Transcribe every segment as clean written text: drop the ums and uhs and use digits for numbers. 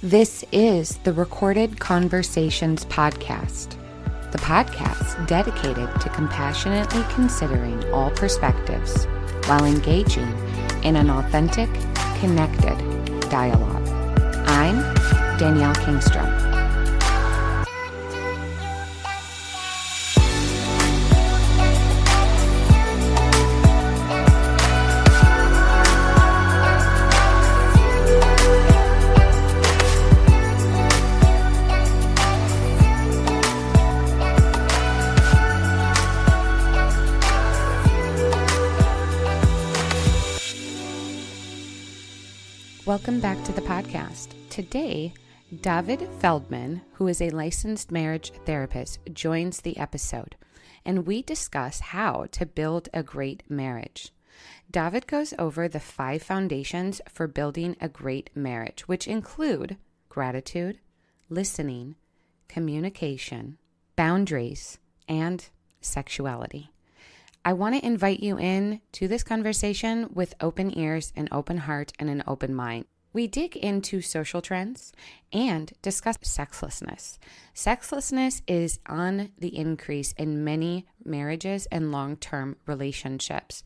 This is the Recorded Conversations podcast, the podcast dedicated to compassionately considering all perspectives while engaging in an authentic, connected dialogue. I'm Danielle Kingstrom. Welcome back to the podcast. Today, Dovid Feldman, who is a licensed marriage therapist, joins the episode, and we discuss how to build a great marriage. Dovid goes over the 5 foundations for building a great marriage, which include gratitude, listening, communication, boundaries, and sexuality. I want to invite you in to this conversation with open ears, an open heart, and an open mind. We dig into social trends and discuss sexlessness. Sexlessness is on the increase in many marriages and long-term relationships.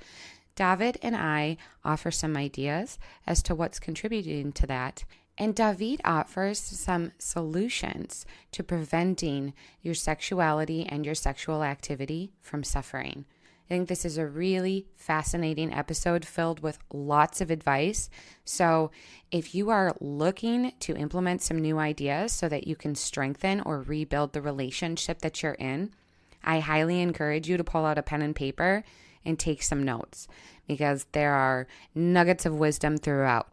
Dovid and I offer some ideas as to what's contributing to that, and Dovid offers some solutions to preventing your sexuality and your sexual activity from suffering. I think this is a really fascinating episode filled with lots of advice. So if you are looking to implement some new ideas so that you can strengthen or rebuild the relationship that you're in, I highly encourage you to pull out a pen and paper and take some notes, because there are nuggets of wisdom throughout.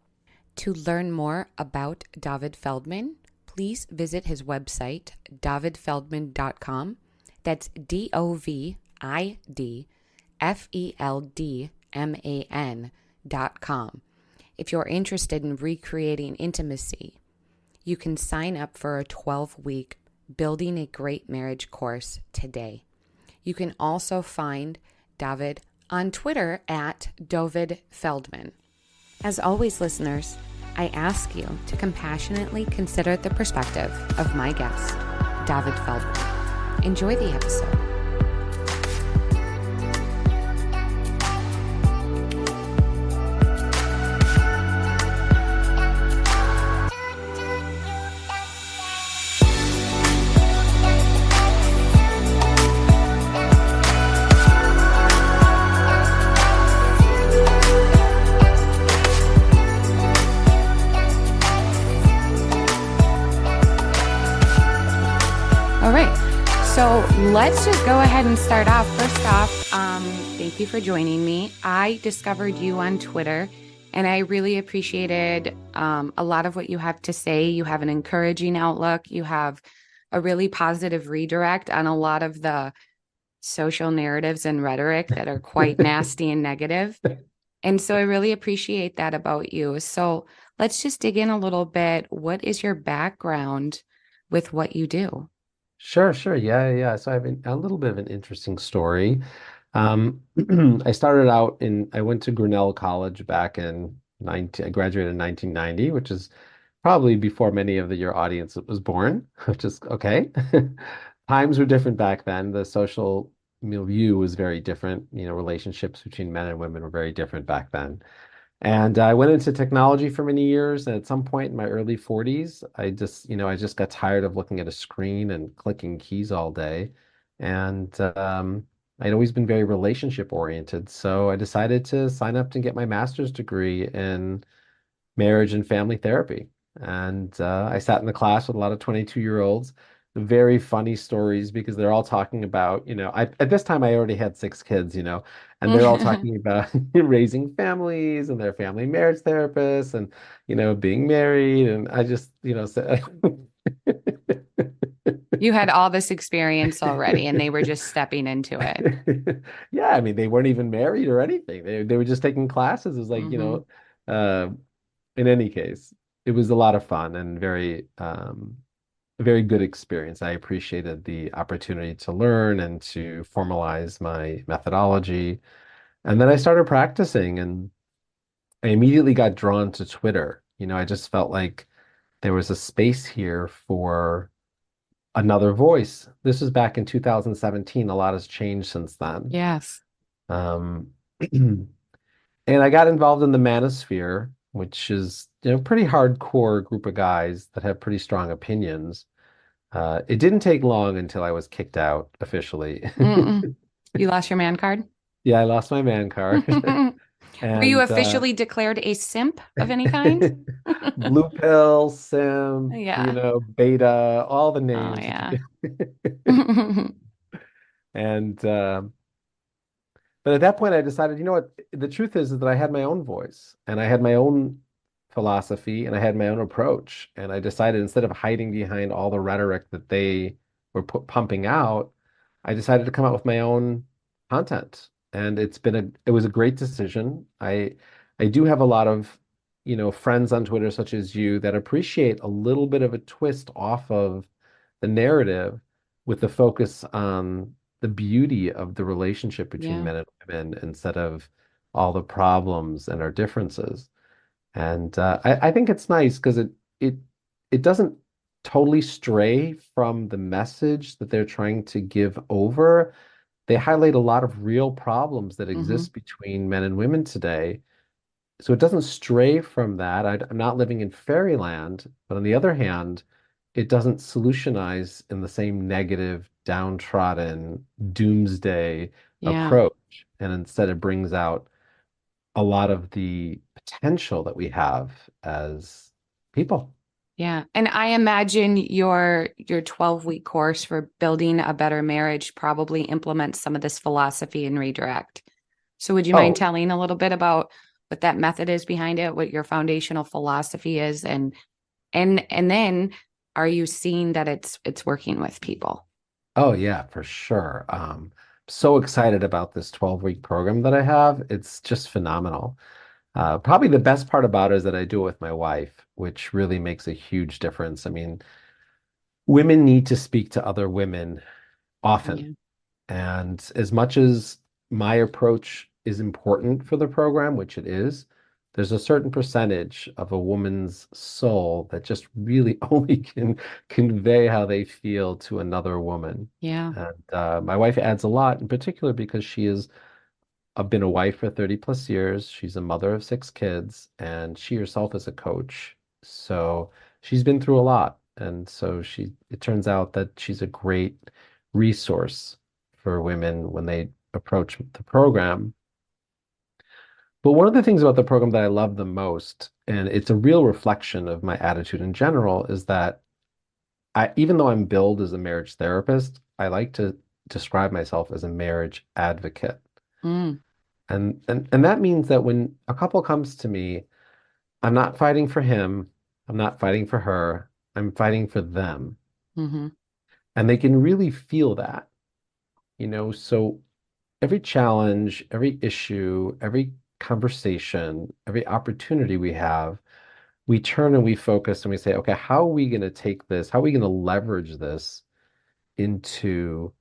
To learn more about Dovid Feldman, please visit his website, dovidfeldman.com. That's DOVIDFELDMAN.com. If you're interested in recreating intimacy, you can sign up for a 12-week Building a Great Marriage course today. You can also find Dovid on Twitter at Dovid Feldman. As always, listeners, I ask you to compassionately consider the perspective of my guest, Dovid Feldman. Enjoy the episode. So let's just go ahead and start off. First off, thank you for joining me. I discovered you on Twitter, and I really appreciated a lot of what you have to say. You have an encouraging outlook. You have a really positive redirect on a lot of the social narratives and rhetoric that are quite nasty and negative. And so I really appreciate that about you. So let's just dig in a little bit. What is your background with what you do? Sure. Yeah. So I have a little bit of an interesting story. I started out I went to Grinnell College back I graduated in 1990, which is probably before many of your audience was born, which is okay. Times were different back then. The social milieu was very different. Relationships between men and women were very different back then. And I went into technology for many years. And at some point in my early 40s, I just got tired of looking at a screen and clicking keys all day. And I'd always been very relationship oriented. So I decided to sign up to get my master's degree in marriage and family therapy. And I sat in the class with a lot of 22-year-olds, very funny stories because they're all talking about, at this time I already had 6 kids, and they're all talking about raising families and their family marriage therapists and, being married. And I just, said, You had all this experience already, and they were just stepping into it. Yeah, I mean, they weren't even married or anything. They were just taking classes. It was like, in any case, it was a lot of fun and a very good experience. I appreciated the opportunity to learn and to formalize my methodology. And then I started practicing, and I immediately got drawn to Twitter. I just felt like there was a space here for another voice. This was back in 2017. A lot has changed since then. Yes. Um, and I got involved in the manosphere, which is, pretty hardcore group of guys that have pretty strong opinions. It didn't take long until I was kicked out officially. Mm-mm. You lost your man card? Yeah, I lost my man card. Were you And officially declared a simp of any kind? blue pill, simp, Yeah. beta, all the Oh, names. yeah. And but at that point, I decided, you know what? The truth is that I had my own voice and I had my own philosophy and I had my own approach. And I decided instead of hiding behind all the rhetoric that they were pumping out, I decided to come out with my own content. And it was a great decision. I do have a lot of, friends on Twitter such as you that appreciate a little bit of a twist off of the narrative with the focus on the beauty of the relationship between Yeah. men and women instead of all the problems and our differences. And I think it's nice because it it doesn't totally stray from the message that they're trying to give over. They highlight a lot of real problems that Hmm. exist between men and women today. So it doesn't stray from that. I'm not living in fairyland, but on the other hand, it doesn't solutionize in the same negative, downtrodden, doomsday Yeah. approach. And instead, it brings out a lot of the potential that we have as people. Yeah. And I imagine your 12-week course for building a better marriage probably implements some of this philosophy and redirect. So would you mind Oh, telling a little bit about what that method is behind it, what your foundational philosophy is, and then are you seeing that it's working with people? oh yeah, for sure. So excited about this 12-week program that I have. It's just phenomenal. Probably the best part about it is that I do it with my wife, which really makes a huge difference. I mean, women need to speak to other women often. Yeah. And as much as my approach is important for the program, which it is, there's a certain percentage of a woman's soul that just really only can convey how they feel to another woman. Yeah. And my wife adds a lot, in particular because she is I've been a wife for 30 plus years. She's a mother of 6 kids, and she herself is a coach. So she's been through a lot. And so it turns out that she's a great resource for women when they approach the program. But one of the things about the program that I love the most, and it's a real reflection of my attitude in general, is that even though I'm billed as a marriage therapist, I like to describe myself as a marriage advocate. Mm, And that means that when a couple comes to me, I'm not fighting for him, I'm not fighting for her, I'm fighting for them. hmm. And they can really feel that, so every challenge, every issue, every conversation, every opportunity we have, we turn and we focus and we say, okay, how are we going to take this? How are we going to leverage this into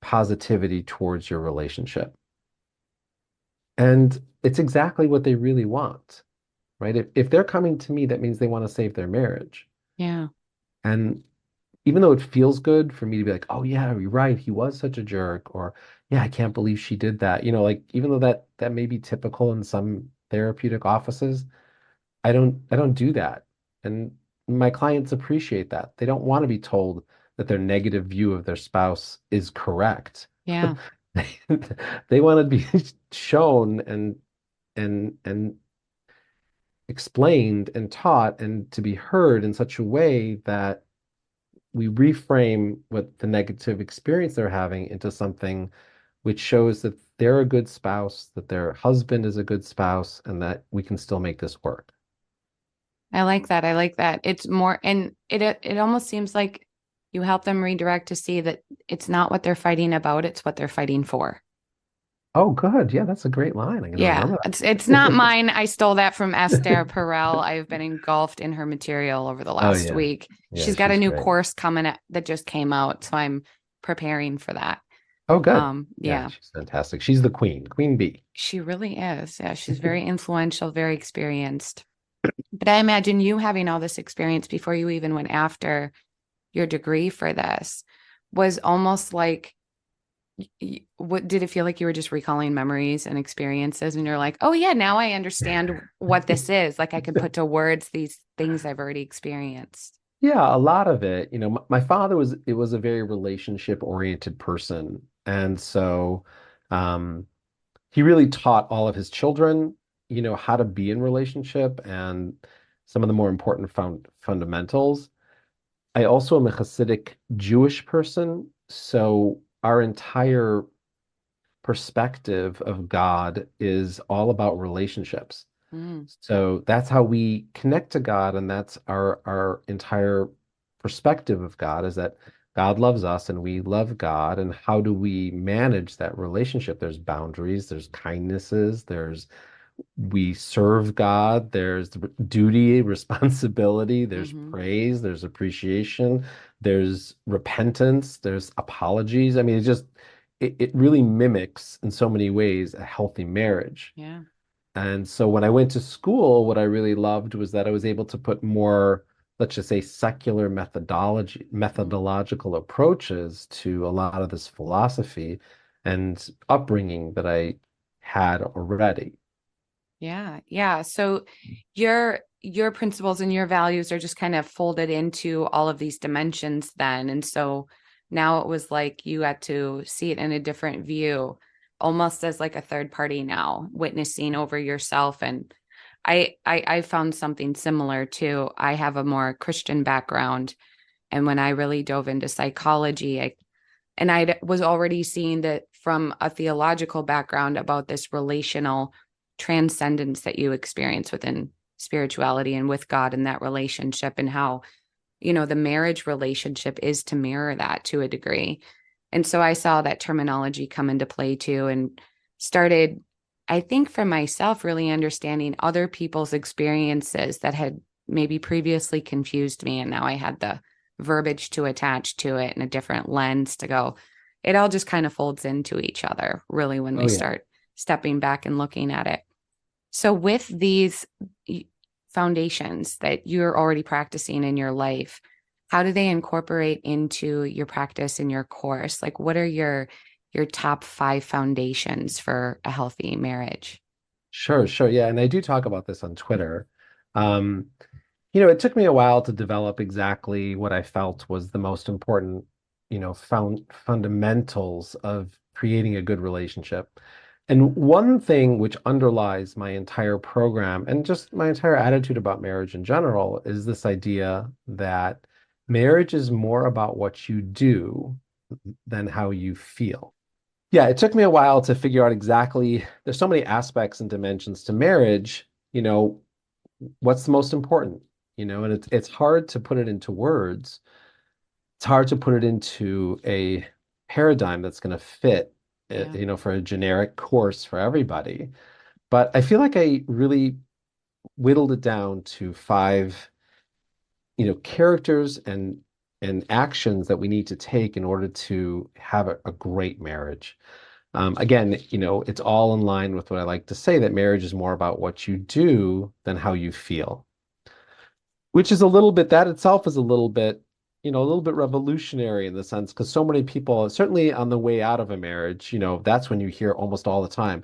positivity towards your relationship? And it's exactly what they really want. Right? If they're coming to me, that means they want to save their marriage. Yeah. And even though it feels good for me to be like, oh yeah, you're right, he was such a jerk, or yeah, I can't believe she did that. Like even though that may be typical in some therapeutic offices, I don't do that. And my clients appreciate that. They don't want to be told that their negative view of their spouse is correct. Yeah. They, they want to be shown and explained and taught and to be heard in such a way that we reframe what the negative experience they're having into something which shows that they're a good spouse, that their husband is a good spouse, and that we can still make this work. I like that. I like that. It's more, and it almost seems like you help them redirect to see that it's not what they're fighting about, it's what they're fighting for. Oh, good. Yeah, that's a great line. I'm going to Yeah, remember it's not that. mine. I stole that from Esther Perel. I've been engulfed in her material over the Oh, last yeah. week. Yeah, She's got a she's new great. course coming that just came out, so I'm preparing for that. Oh, good. Yeah, Yeah, she's fantastic. She's the queen, Queen Bee. she really is. Yeah, she's very influential, very experienced. But I imagine you having all this experience before you even went after your degree for this was almost like, what did it feel like? You were just recalling memories and experiences and you're like, oh yeah, now I understand what this is. Like I can put to words these things I've already experienced. Yeah, a lot of it. My father was a very relationship oriented person. And so he really taught all of his children, how to be in relationship and some of the more important fundamentals. I also am a Hasidic Jewish person, so our entire perspective of God is all about relationships. Mm, So that's how we connect to God, and that's our entire perspective of God is that God loves us and we love God. And how do we manage that relationship? There's boundaries, there's kindnesses, there's we serve God, there's duty, responsibility, there's hmm. praise, there's appreciation, there's repentance, there's apologies. I mean, it really mimics in so many ways a healthy marriage. Yeah. And so when I went to school, what I really loved was that I was able to put more, let's just say, secular Mm. methodological approaches to a lot of this philosophy and upbringing that I had already. Yeah. Yeah. So your principles and your values are just kind of folded into all of these dimensions then. And so now it was like you had to see it in a different view, almost as like a third party now, witnessing over yourself. And I found something similar too. I have a more Christian background. And when I really dove into psychology, I was already seeing that from a theological background about this relational transcendence that you experience within spirituality and with God and that relationship, and how, the marriage relationship is to mirror that to a degree. And so I saw that terminology come into play too, and started, I think, for myself, really understanding other people's experiences that had maybe previously confused me. And now I had the verbiage to attach to it and a different lens to go. It all just kind of folds into each other, really, when we Oh yeah. start stepping back and looking at it. So, with these foundations that you're already practicing in your life, how do they incorporate into your practice in your course? Like, what are your top five foundations for a healthy marriage? Sure, sure. Yeah, and I do talk about this on Twitter. Um, it took me a while to develop exactly what I felt was the most important, fundamentals of creating a good relationship. And one thing which underlies my entire program and just my entire attitude about marriage in general is this idea that marriage is more about what you do than how you feel. Yeah, it took me a while to figure out exactly, there's so many aspects and dimensions to marriage, what's the most important, and it's hard to put it into words. It's hard to put it into a paradigm that's going to fit, Yeah. for a generic course for everybody. But I feel like I really whittled it down to five, characters and actions that we need to take in order to have a great marriage. Again, it's all in line with what I like to say that marriage is more about what you do than how you feel, which is a little bit, that itself is a little bit, a little bit revolutionary in the sense because so many people, certainly on the way out of a marriage, that's when you hear almost all the time,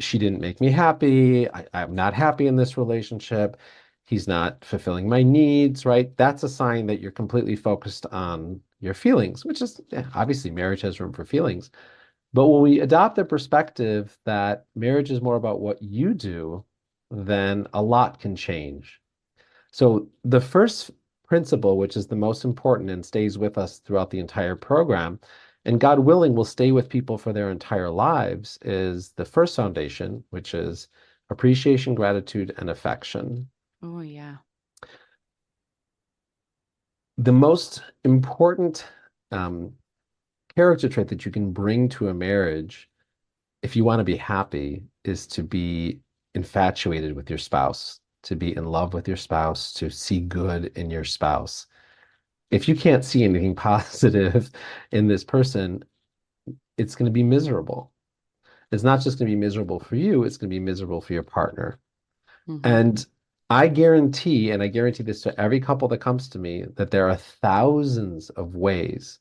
she didn't make me happy. I'm not happy in this relationship. He's not fulfilling my needs, right? That's a sign that you're completely focused on your feelings, which is obviously marriage has room for feelings. But when we adopt the perspective that marriage is more about what you do, then a lot can change. So the first principle, which is the most important and stays with us throughout the entire program, and God willing will stay with people for their entire lives, is the first foundation, which is appreciation, gratitude, and affection. Oh, yeah. The most important um, character trait that you can bring to a marriage if you want to be happy is to be infatuated with your spouse, to be in love with your spouse, to see good in your spouse. If you can't see anything positive in this person, it's going to be miserable. It's not just going to be miserable for you, it's going to be miserable for your partner. Hmm. And I guarantee, and I guarantee this to every couple that comes to me, that there are thousands of ways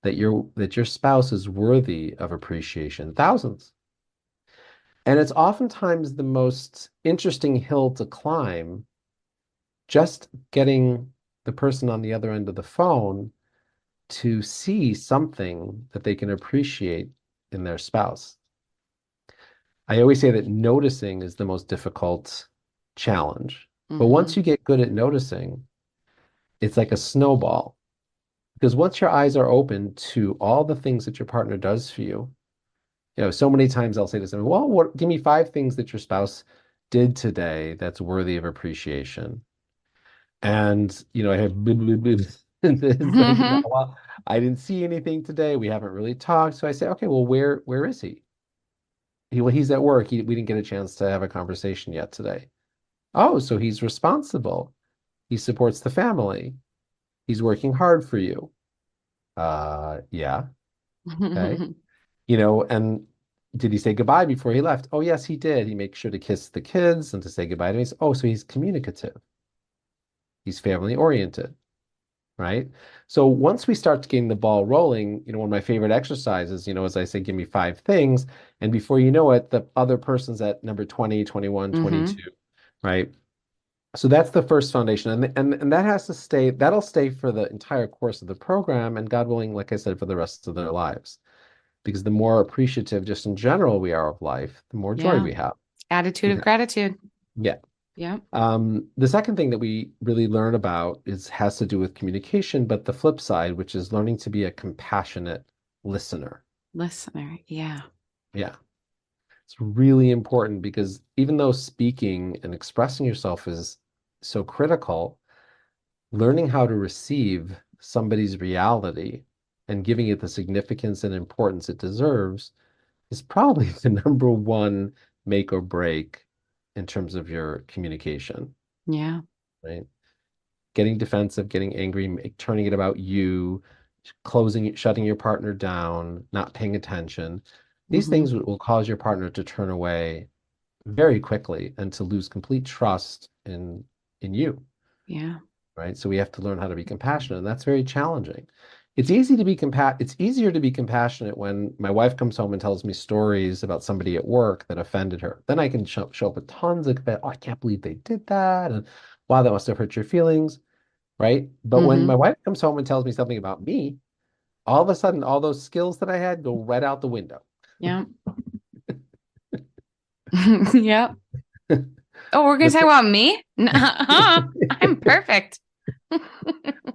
that your spouse is worthy of appreciation. Thousands. And it's oftentimes the most interesting hill to climb, just getting the person on the other end of the phone to see something that they can appreciate in their spouse. I always say that noticing is the most difficult challenge. But Mm-hmm. once you get good at noticing, it's like a snowball. Because once your eyes are open to all the things that your partner does for you, so many times I'll say to someone, well, give me five things that your spouse did today that's worthy of appreciation. And, I have, and it's like, no, well, I didn't see anything today. We haven't really talked. So I say, okay, well, where is he? Well, he's at work. We didn't get a chance to have a conversation yet today. Oh, so he's responsible. He supports the family. He's working hard for you. Yeah. Okay. And did he say goodbye before he left? Oh, yes, he did. He makes sure to kiss the kids and to say goodbye to me. Oh, so he's communicative. He's family oriented, right? So once we start getting the ball rolling, one of my favorite exercises, as I say, give me five things. And before you know it, the other person's at number 20, 21, Mm-hmm. 22, right? So that's the first foundation. And that has to stay, that'll stay for the entire course of the program, and God willing, like I said, for the rest of their lives. Because the more appreciative just in general we are of life, the more joy Yeah. we have. Attitude of Because, gratitude. yeah. Yeah. The second thing that we really learn about has to do with communication, but the flip side, which is learning to be a compassionate listener. Listener. Yeah. Yeah. It's really important because even though speaking and expressing yourself is so critical, learning how to receive somebody's reality and giving it the significance and importance it deserves is probably the number one make or break in terms of your communication, Yeah. right? Getting defensive, getting angry, turning it about you, shutting your partner down, not paying attention. These Mm-hmm. things will cause your partner to turn away very quickly and to lose complete trust in you, Yeah. right? So we have to learn how to be compassionate, and that's very challenging. It's easier to be compassionate when my wife comes home and tells me stories about somebody at work that offended her. Then I can show up with tons of, oh, I can't believe they did that, and wow, that must have hurt your feelings, right? But when Mm-hmm. my wife comes home and tells me something about me, all of a sudden, all those skills that I had go right out the window. Yeah. Yeah. Oh, we're gonna The talk third, about me? Nuh-uh. I'm perfect.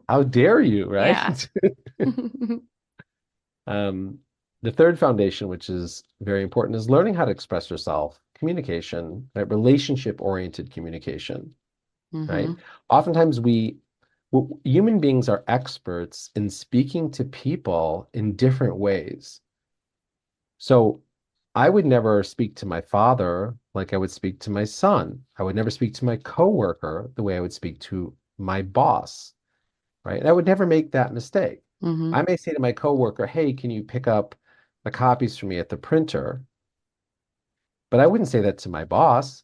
how dare you, Yeah. right? Um, the third foundation, which is very important, is learning how to express yourself, communication, right? Relationship-oriented communication, right? Mm-hmm. Oftentimes human beings are experts in speaking to people in different ways. So I would never speak to my father like I would speak to my son. I would never speak to my coworker the way I would speak to my boss, right? And I would never make that mistake. Mm-hmm. I may say to my coworker, "Hey, can you pick up the copies for me at the printer?" But I wouldn't say that to my boss.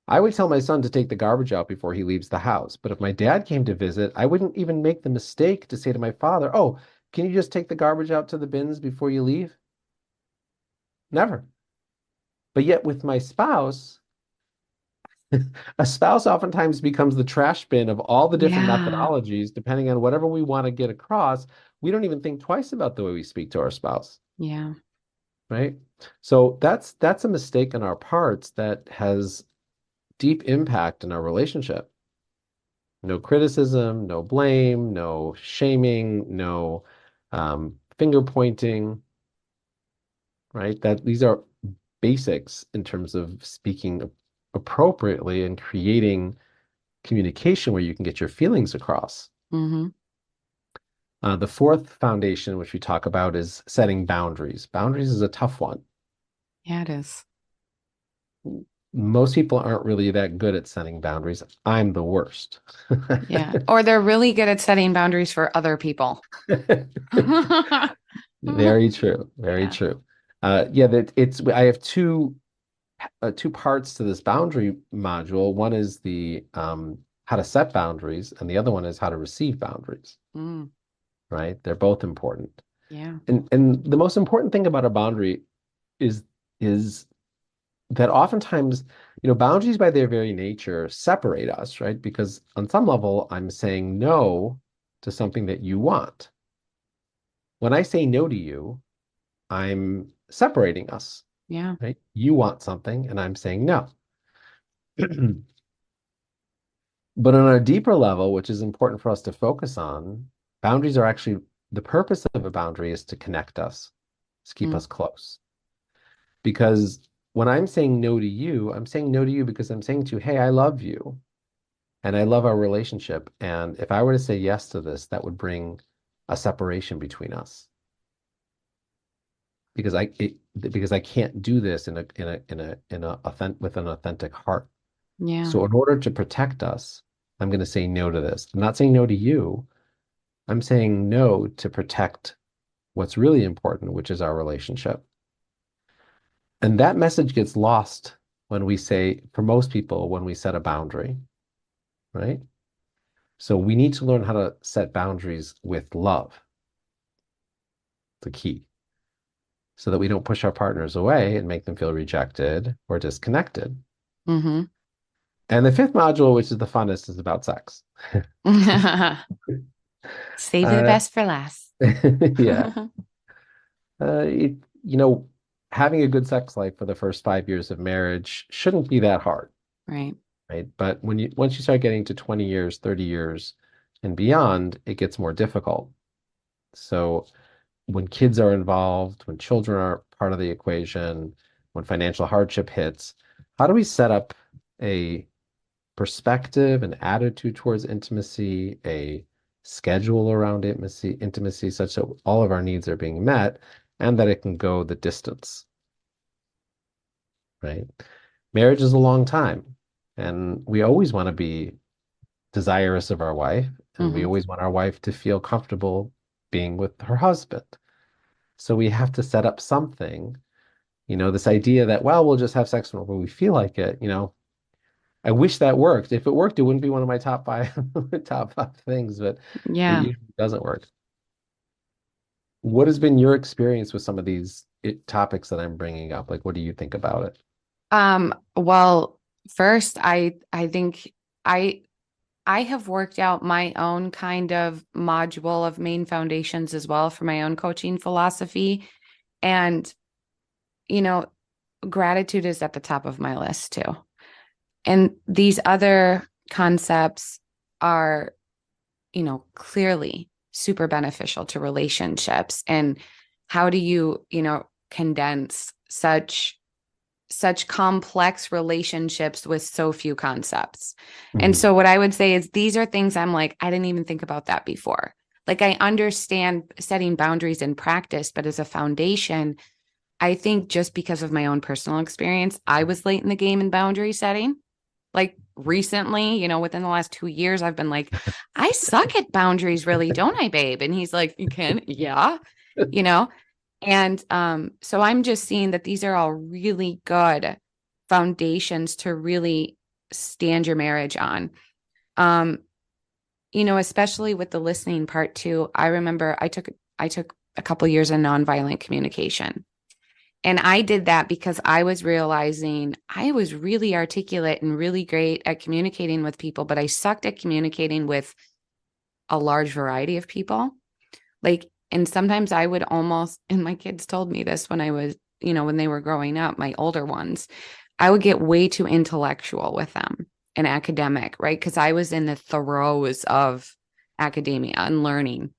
I would tell my son to take the garbage out before he leaves the house. But if my dad came to visit, I wouldn't even make the mistake to say to my father, "Oh, can you just take the garbage out to the bins before you leave?" Never. But yet with my spouse, a spouse oftentimes becomes the trash bin of all the different Yeah. methodologies, depending on whatever we want to get across. We don't even think twice about the way we speak to our spouse, Yeah. right? So that's a mistake on our parts that has deep impact in our relationship. No criticism, no blame, no shaming, no finger pointing, right? That these are basics in terms of speaking appropriately and creating communication where you can get your feelings across. Mm-hmm. The fourth foundation, which we talk about, is setting boundaries. Boundaries is a tough one. Yeah, it is. Most people aren't really that good at setting boundaries. I'm the worst. Yeah. Or they're really good at setting boundaries for other people. Very true. Very Yeah. true. Yeah, that it's I have two two parts to this boundary module. One is the how to set boundaries, and the other one is how to receive boundaries, Mm, right? They're both important. yeah. And the most important thing about a boundary is is that oftentimes, boundaries by their very nature separate us, right? Because on some level, I'm saying no to something that you want. When I say no to you, I'm separating us, Yeah. right? You want something, and I'm saying no. But on a deeper level, which is important for us to focus on, boundaries are actually the purpose of a boundary is to connect us, to keep Mm, us close. Because when I'm saying no to you, I'm saying no to you because I'm saying to you, hey, I love you and I love our relationship. And if I were to say yes to this, that would bring a separation between us because because I can't do this with an authentic heart. yeah. So in order to protect us, I'm going to say no to this. I'm not saying no to you. I'm saying no to protect what's really important, which is our relationship. And that message gets lost when we say, for most people, when we set a boundary, right? So we need to learn how to set boundaries with love, the key, so that we don't push our partners away and make them feel rejected or disconnected. Mm-hmm. And the fifth module, which is the funnest, is about sex. Save the Uh, best for last. yeah. Uh, it, you know, Having a good sex life for the first 5 years of marriage shouldn't be that hard, Right. right? But once you start getting to 20 years, 30 years and beyond, it gets more difficult. So when kids are involved, when children are part of the equation, when financial hardship hits, how do we set up a perspective, an attitude towards intimacy, a schedule around intimacy such that all of our needs are being met and that it can go the distance, right? Marriage is a long time, and we always want to be desirous of our wife, and we Mm-hmm. always want our wife to feel comfortable being with her husband. So we have to set up something, this idea that, well, we'll just have sex whenever we feel like it. I wish that worked. If it worked, it wouldn't be one of my top five top five things, but it Yeah. usually doesn't work. What has been your experience with some of these topics that I'm bringing up? Like, what do you think about it? Well, first, I think I I have worked out my own kind of module of main foundations as well for my own coaching philosophy. And, you know, gratitude is at the top of my list too. And these other concepts are, clearly super beneficial to relationships. And how do you, condense such complex relationships with so few concepts. And Mhm. so what I would say is these are things I'm like, I didn't even think about that before. Like I understand setting boundaries in practice, but as a foundation, I think just because of my own personal experience, I was late in the game in boundary setting. Like recently, within the last 2 years, I've been like, I suck at boundaries, really, don't I, babe? And he's like, you can, yeah, you know? And so I'm just seeing that these are all really good foundations to really stand your marriage on. Um, especially with the listening part too. I remember I took a couple years in nonviolent communication. And I did that because I was realizing I was really articulate and really great at communicating with people, but I sucked at communicating with a large variety of people. And sometimes I would almost, and my kids told me this when I was, when they were growing up, my older ones, I would get way too intellectual with them and academic, right? Because I was in the throes of academia and learning.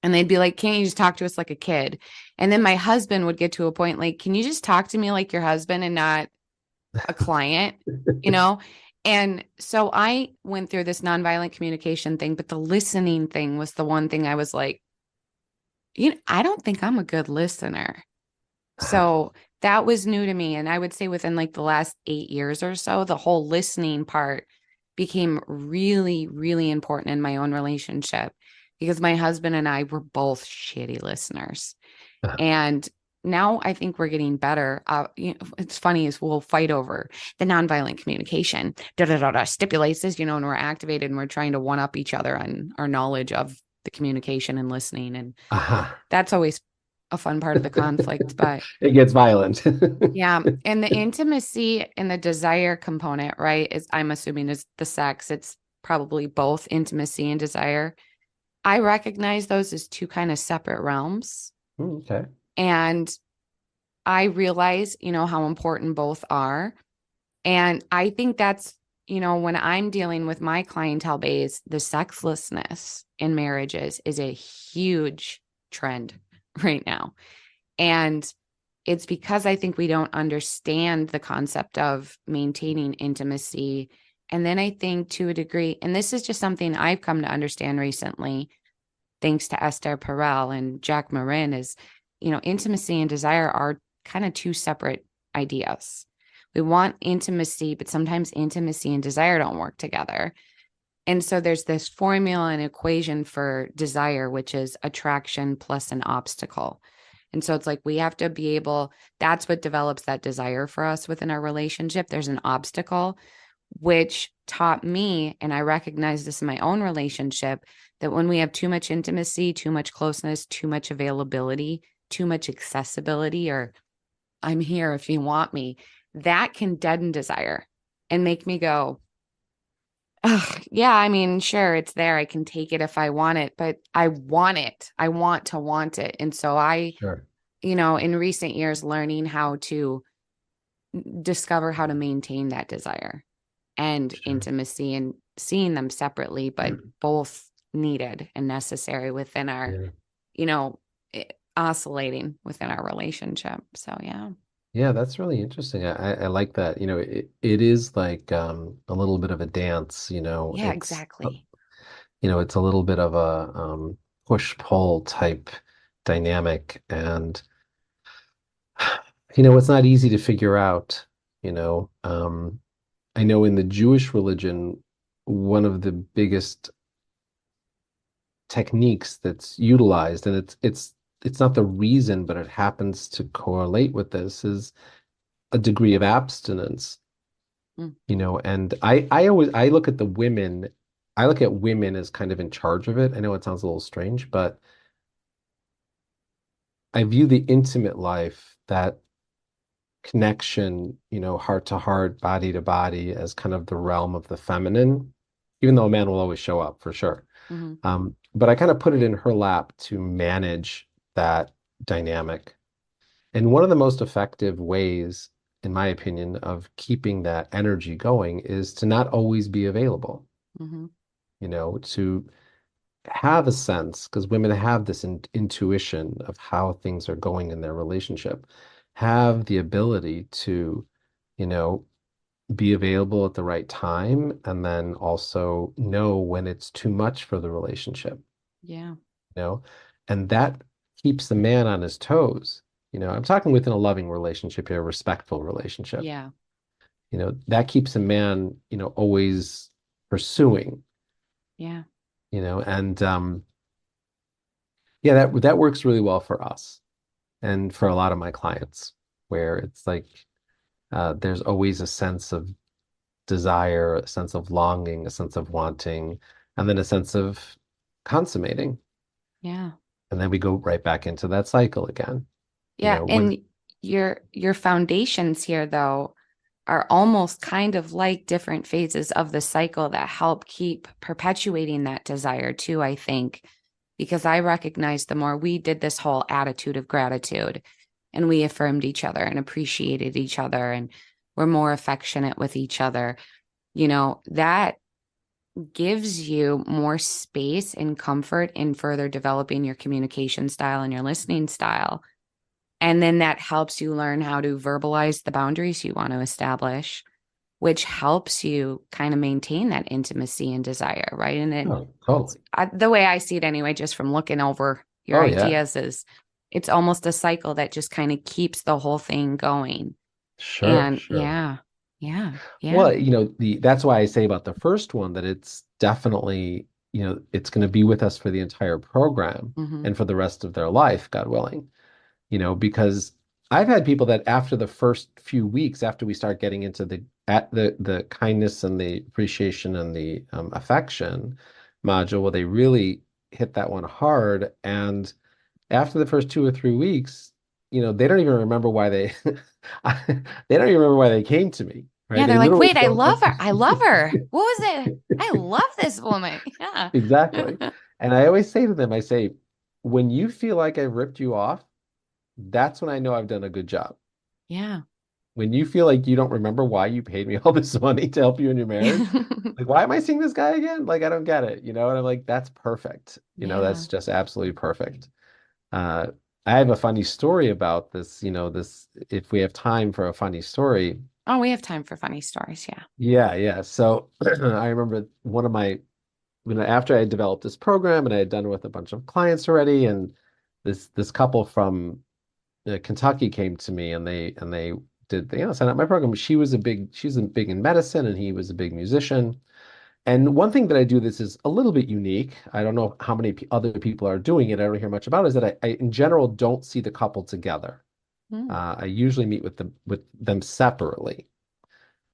And they'd be like, can't you just talk to us like a kid? And then my husband would get to a point like, can you just talk to me like your husband and not a client, you know? And so I went through this nonviolent communication thing, but the listening thing was the one thing I was like, I don't think I'm a good listener. So that was new to me. And I would say within like the last 8 years or so, the whole listening part became really, really important in my own relationship because my husband and I were both shitty listeners. And now I think we're getting better. It's funny is we'll fight over the nonviolent communication. Da da da da stipulates this, and we're activated and we're trying to one up each other on our knowledge of the communication and listening, and Aha. that's always a fun part of the conflict. But It gets violent. yeah, and the intimacy and the desire component, right? Is I'm assuming is the sex. It's probably both intimacy and desire. I recognize those as two kind of separate realms, Okay. and I realize, how important both are. And I think that's, when I'm dealing with my clientele base, the sexlessness in marriages is a huge trend right now. And it's because I think we don't understand the concept of maintaining intimacy. And then I think to a degree, and this is just something I've come to understand recently, thanks to Esther Perel and Jack Morin, is, intimacy and desire are kind of two separate ideas. We want intimacy, but sometimes intimacy and desire don't work together. And so there's this formula and equation for desire, which is attraction plus an obstacle. And so it's like we have to be able, that's what develops that desire for us within our relationship. There's an obstacle, which taught me, and I recognize this in my own relationship, that when we have too much intimacy, too much closeness, too much availability, too much accessibility, or I'm here if you want me, that can deaden desire and make me go, ugh, yeah, I mean, sure, it's there. I can take it if I want it, but I want it. I want to want it. And so Sure. in recent years, learning how to discover how to maintain that desire and Sure. intimacy and seeing them separately, but both needed and necessary within our, Yeah. you know, oscillating within our relationship. So, yeah. Yeah, that's really interesting. I like that. It is like a little bit of a dance, Yeah, exactly. it's a little bit of a push-pull type dynamic. And it's not easy to figure out, you know. I know in the Jewish religion, one of the biggest techniques that's utilized, and it's not the reason, but it happens to correlate with this, is a degree of abstinence. Mm, And I look at the women, I look at women as kind of in charge of it. I know it sounds a little strange, but I view the intimate life, that connection, heart to heart, body to body, as kind of the realm of the feminine, even though a man will always show up for sure. mm-hmm, But I kind of put it in her lap to manage that dynamic. And one of the most effective ways, in my opinion, of keeping that energy going is to not always be available, mm-hmm. to have a sense, because women have this intuition of how things are going in their relationship, have the ability to, you know, be available at the right time, and then also know when it's too much for the relationship, Yeah. you know, and that keeps the man on his toes. I'm talking within a loving relationship here, a respectful relationship. Yeah. That keeps a man, always pursuing, Yeah. and yeah, that works really well for us and for a lot of my clients, where it's like there's always a sense of desire, a sense of longing, a sense of wanting, and then a sense of consummating. Yeah. And then we go right back into that cycle again. Yeah. When And your foundations here though are almost kind of like different phases of the cycle that help keep perpetuating that desire too, I think, because I recognize the more we did this whole attitude of gratitude and we affirmed each other and appreciated each other and were more affectionate with each other, that gives you more space and comfort in further developing your communication style and your listening style. And then that helps you learn how to verbalize the boundaries you want to establish, which helps you kind of maintain that intimacy and desire, right? And then oh, totally. the way I see it anyway, just from looking over your Oh yeah, ideas, is it's almost a cycle that just kind of keeps the whole thing going. sure, And sure. yeah, yeah, yeah. Well, that's why I say about the first one that it's definitely, it's going to be with us for the entire program Hmm. and for the rest of their life, God willing. because I've had people that after the first few weeks, after we start getting into the kindness and the appreciation and the affection module, where they really hit that one hard. And after the first 2 or 3 weeks, they don't even remember why they they don't even remember why they came to me, right? Yeah, They they're like, literally wait, I don't love know. her. I love her. What was it? I love this woman. Yeah. Exactly. And I always say to them, I say, when you feel like I ripped you off, that's when I know I've done a good job. Yeah. When you feel like you don't remember why you paid me all this money to help you in your marriage, like, why am I seeing this guy again? Like, I don't get it, And I'm like, that's perfect. Yeah. That's just absolutely perfect. Uh, I have a funny story about this, if we have time for a funny story. Oh, we have time for funny stories. Yeah. Yeah, yeah. So I remember one of my, after I had developed this program and I had done it with a bunch of clients already, and this couple from Kentucky came to me and they did sign up my program. She's a big in medicine and he was a big musician. And one thing that I do this is a little bit unique. I don't know how many other people are doing it. I don't hear much about it, is that I in general don't see the couple together. Mm. I usually meet with them separately.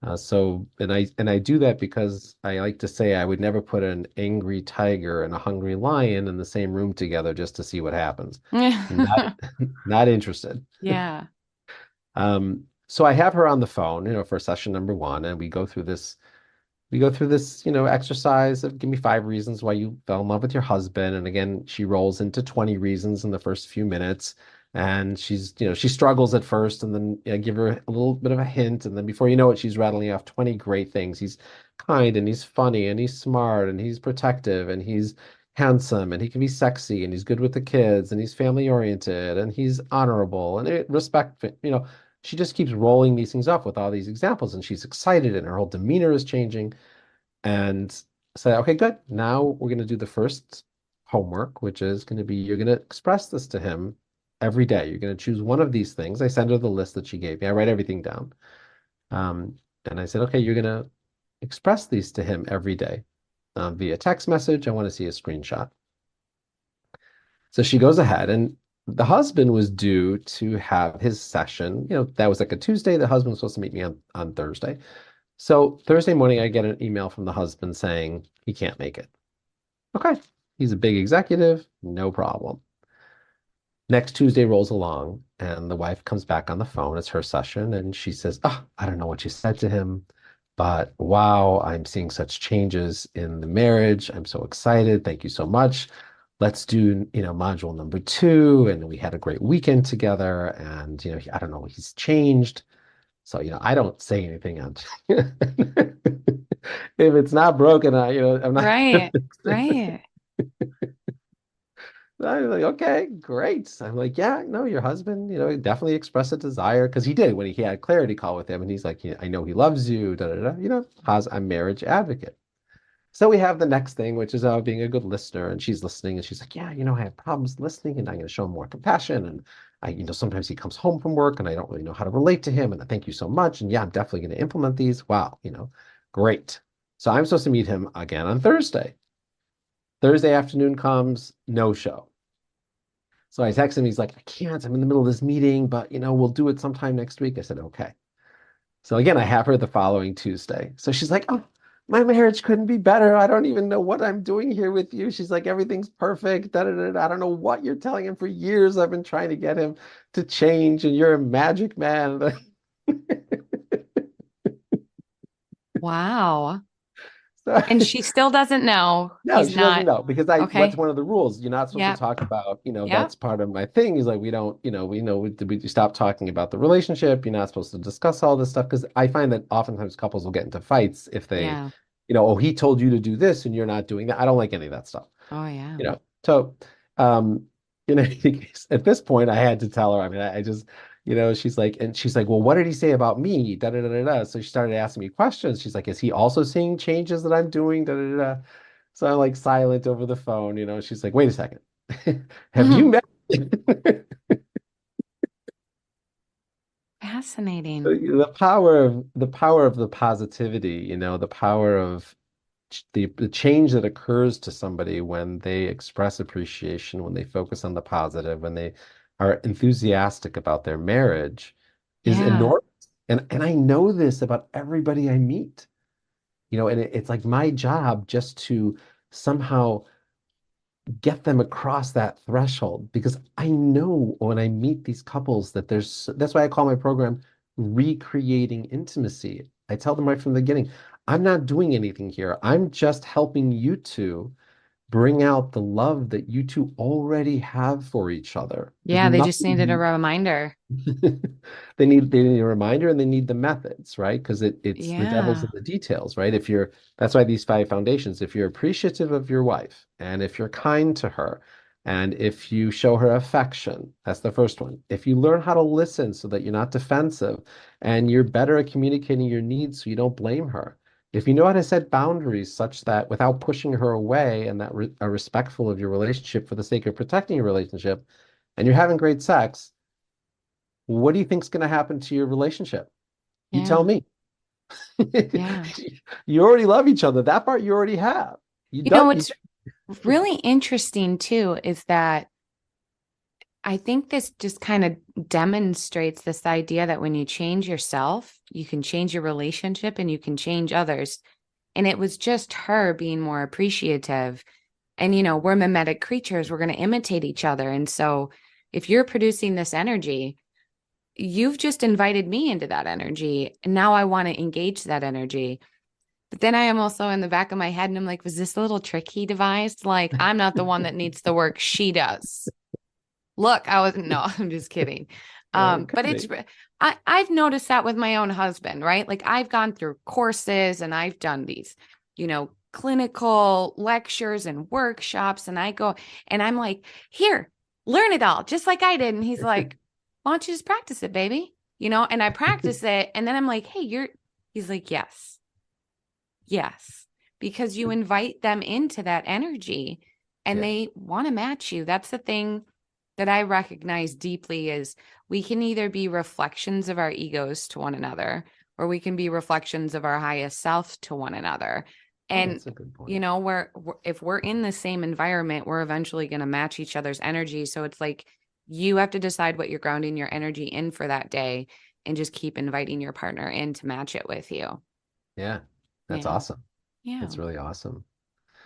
And I do that because I like to say I would never put an angry tiger and a hungry lion in the same room together just to see what happens. Not not interested. Yeah. So I have her on the phone, for session number one, and we go through this, exercise of give me 5 reasons why you fell in love with your husband. And again, she rolls into 20 reasons in the first few minutes. And she struggles at first, and then give her a little bit of a hint. And then before you know it, she's rattling off 20 great things. He's kind and he's funny and he's smart and he's protective and he's handsome and he can be sexy and he's good with the kids and he's family oriented and he's honorable and she just keeps rolling these things off with all these examples, and she's excited and her whole demeanor is changing. And say, okay, good. Now we're going to do the first homework, which is going to be you're going to express this to him every day. You're going to choose one of these things. I send her the list that she gave me. I write everything down. And I said, okay, you're going to express these to him every day via text message. I want to see a screenshot. So she goes ahead, and the husband was due to have his session. That was like a Tuesday. The husband was supposed to meet me on Thursday. So Thursday morning, I get an email from the husband saying he can't make it. Okay. He's a big executive, no problem. Next Tuesday rolls along, and the wife comes back on the phone. It's her session, and she says, "Oh, I don't know what you said to him, but wow, I'm seeing such changes in the marriage. I'm so excited. Thank you so much. Let's do, module number two." And we had a great weekend together, and, I don't know, he's changed. So, I don't say anything on if it's not broken, I'm not gonna Right. fix it. Right. I'm like, okay, great. I'm like, yeah, no, your husband, definitely expressed a desire because he did when he had a clarity call with him, and he's like, "Yeah, I know he loves you, da da da." I'm marriage advocate. So we have the next thing, which is being a good listener, and she's listening, and she's like, "Yeah, I have problems listening, and I'm going to show him more compassion, and sometimes he comes home from work, and I don't really know how to relate to him, and I thank you so much, and yeah, I'm definitely going to implement these. Wow, great." So I'm supposed to meet him again on Thursday. Thursday afternoon comes, no show. So I text him. He's like, "I can't. I'm in the middle of this meeting, but we'll do it sometime next week." I said, "Okay." So again, I have her the following Tuesday. So she's like, "Oh, my marriage couldn't be better. I don't even know what I'm doing here with you." She's like, "Everything's perfect. Da, da, da, da. I don't know what you're telling him. For years, I've been trying to get him to change, and you're a magic man." Wow. So And she still doesn't know no, he's she doesn't not. know because what's Okay. one of the rules? You're not supposed to Yep. talk about, Yep. that's part of my thing is like, we don't, we stop talking about the relationship. You're not supposed to discuss all this stuff because I find that oftentimes couples will get into fights if they, Yeah. oh, he told you to do this and you're not doing that. I don't like any of that stuff, Oh, yeah. you know. So, um, in any case, at this point, I had to tell her. I mean, I just, she's like, "Well, what did he say about me?" Da da da da da. So she started asking me questions. She's like, "Is he also seeing changes that I'm doing?" Da da da da. So I'm like silent over the phone. She's like, "Wait a second, have you met?" Fascinating. The power of the positivity, the power of the change that occurs to somebody when they express appreciation, when they focus on the positive, when they are enthusiastic about their marriage is Yeah. enormous. And I know this about everybody I meet, and it's like my job just to somehow get them across that threshold because I know when I meet these couples that that's why I call my program recreating intimacy. I tell them right from the beginning, I'm not doing anything here. I'm just helping you two bring out the love that you two already have for each other. There's Yeah, they just needed a nothing reminder. they need a reminder and they need the methods, right? Because it's the devil's Yeah. in the details, right? If you're That's why these five foundations, if you're appreciative of your wife and if you're kind to her and if you show her affection, that's the first one. If you learn how to listen so that you're not defensive and you're better at communicating your needs so you don't blame her. If you know how to set boundaries such that without pushing her away and that are respectful of your relationship for the sake of protecting your relationship, and you're having great sex, what do you think's going to happen to your relationship? You tell Yeah. me. Yeah. You already love each other. That part you already have. You You know don't. what's really interesting too is that I think this just kind of demonstrates this idea that when you change yourself, you can change your relationship and you can change others. And it was just her being more appreciative. And, we're mimetic creatures, we're going to imitate each other. And so if you're producing this energy, you've just invited me into that energy. And now I want to engage that energy. But then I am also in the back of my head and I'm like, was this a little trick he devised? Like, I'm not the one that needs the work, she does. Look, I wasn't, no, I'm just kidding. It could But be. I've noticed that with my own husband, right? Like I've gone through courses and I've done these, clinical lectures and workshops. And I go and I'm like, here, learn it all, just like I did. And he's like, why don't you just practice it, baby? And I practice it. And then I'm like, hey, he's like, yes. Yes, because you invite them into that energy and Yeah. they want to match you. That's the thing that I recognize deeply is we can either be reflections of our egos to one another or we can be reflections of our highest self to one another. Oh, And that's a good point. if we're in the same environment, we're eventually going to match each other's energy. So it's like you have to decide what you're grounding your energy in for that day and just keep inviting your partner in to match it with you. Yeah. That's Yeah. awesome. Yeah. That's really awesome.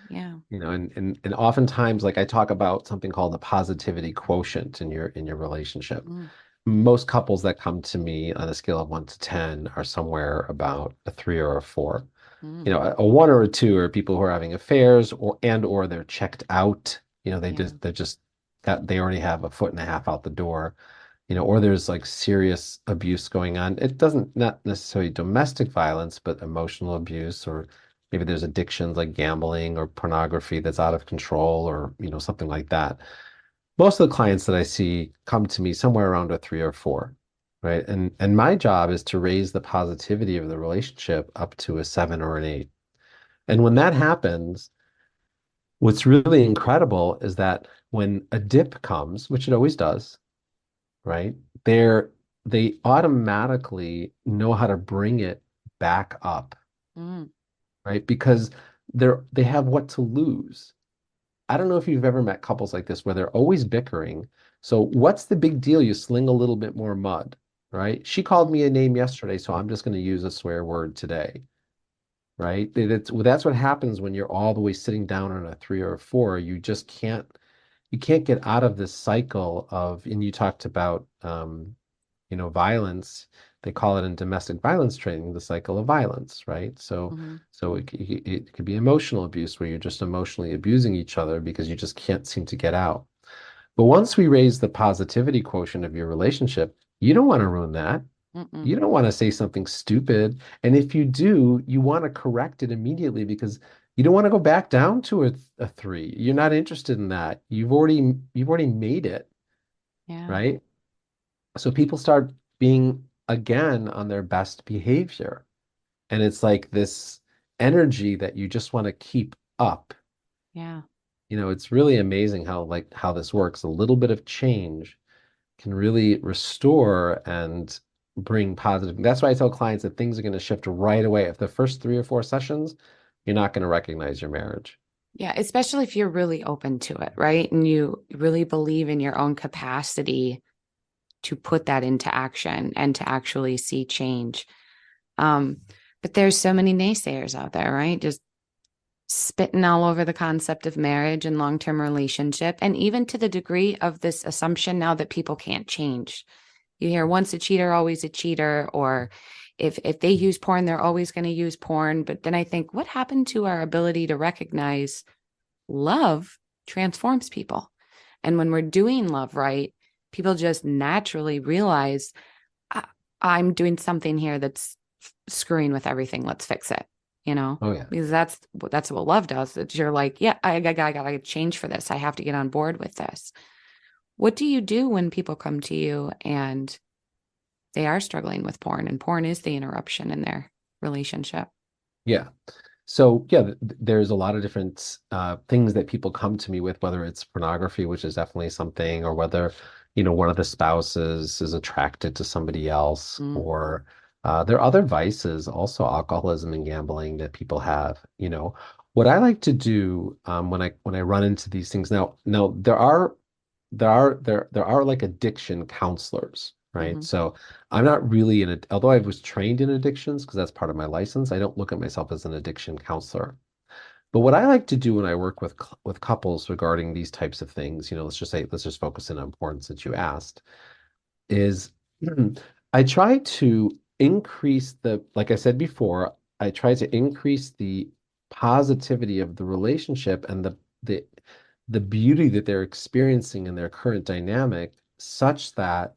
Yeah. And oftentimes, like I talk about something called the positivity quotient in your relationship. Mm, Most couples that come to me on a scale of 1 to 10 are somewhere about a 3 or a 4. mm, A 1 or a 2 are people who are having affairs or they're checked out. yeah. They're just got they already have a foot and a half out the door. Or there's like serious abuse going on. It doesn't not necessarily domestic violence, but emotional abuse, or maybe there's addictions like gambling or pornography that's out of control, or something like that. Most of the clients that I see come to me somewhere around a 3 or 4, right? And my job is to raise the positivity of the relationship up to a 7 or an 8. And when that happens, what's really incredible is that when a dip comes, which it always does, right? They're they automatically know how to bring it back up, Mm, right? Because they have what to lose. I don't know if you've ever met couples like this where they're always bickering. So what's the big deal? You sling a little bit more mud, right? She called mm, me a name yesterday, so I'm just going to use a swear word today, right? That's what happens when you're all the way sitting down on a 3 or a 4. You can't get out of this cycle of, and you talked about violence. They call it in domestic violence training the cycle of violence, right? So, mhm, so it could be emotional abuse where you're just emotionally abusing each other because you just can't seem to get out. But once we raise the positivity quotient of your relationship, you don't want to ruin that. mm-mm. You don't want to say something stupid. And if you do, you want to correct it immediately because you don't want to go back down to a 3. You're not interested in that. You've already made it, Yeah. right? So people start being again on their best behavior. And it's like this energy that you just want to keep up. Yeah. It's really amazing how this works. A little bit of change can really restore and bring positive. That's why I tell clients that things are going to shift right away. If the first 3 or 4 sessions, you're not going to recognize your marriage. Yeah, especially if you're really open to it, right? And you really believe in your own capacity to put that into action and to actually see change. Um, but there's so many naysayers out there, right? Just spitting all over the concept of marriage and long-term relationship, and even to the degree of this assumption now that people can't change. You hear once a cheater, always a cheater, or if they use porn, they're always going to use porn. But then I think, what happened to our ability to recognize love transforms people? And when we're doing love right, people just naturally realize I, I'm doing something here that's screwing with everything. Let's fix it, you know? Oh yeah. Because that's what love does. It's you're like, yeah, I gotta change for this. I have to get on board with this. What do you do when people come to you and they are struggling with porn and porn is the interruption in their relationship? Yeah. So yeah, there's a lot of different things that people come to me with, whether it's pornography, which is definitely something, or whether, one of the spouses is attracted to somebody else, Mm, or there are other vices, also alcoholism and gambling that people have. What I like to do when I run into these things now there are like addiction counselors, right? hmm. So I'm not really although I was trained in addictions because that's part of my license, I don't look at myself as an addiction counselor. But what I like to do when I work with couples regarding these types of things, let's just focus in on porn since you asked, is I try to like I said before, I try to increase the positivity of the relationship and the the beauty that they're experiencing in their current dynamic such that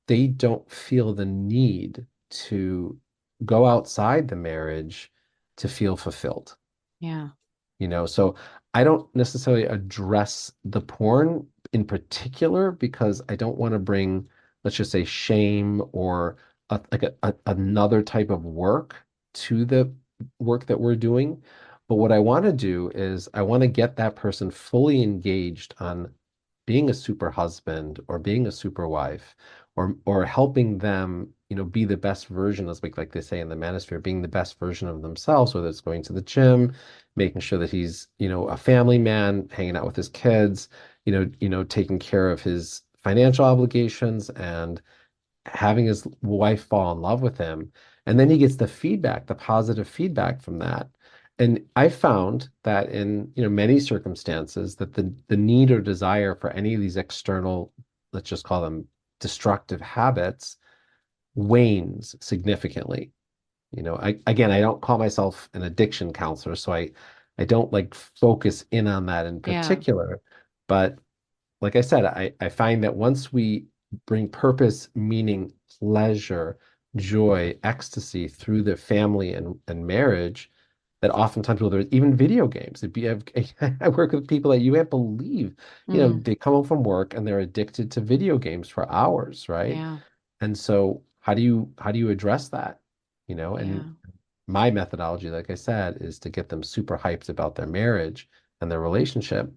they don't feel the need to go outside the marriage to feel fulfilled. Yeah. So I don't necessarily address the porn in particular because I don't want to bring, let's just say, shame or another type of work to the work that we're doing. But what I want to do is I want to get that person fully engaged on being a super husband or being a super wife or helping them, be the best version, as like they say in the manosphere, being the best version of themselves, whether it's going to the gym, making sure that he's, a family man, hanging out with his kids, taking care of his financial obligations and having his wife fall in love with him. And then he gets the feedback, the positive feedback from that. And I found that in, many circumstances that the need or desire for any of these external, let's just call them destructive habits, wanes significantly. I don't call myself an addiction counselor, so I don't like focus in on that in Yeah. particular. But like I said, I find that once we bring purpose, meaning, pleasure, joy, ecstasy through the family and marriage, that oftentimes, well, there's even video games. I work with people that you can't believe, Mm, they come home from work and they're addicted to video games for hours, right? yeah. And so how do you address that? And Yeah. my methodology, like I said, is to get them super hyped about their marriage and their relationship.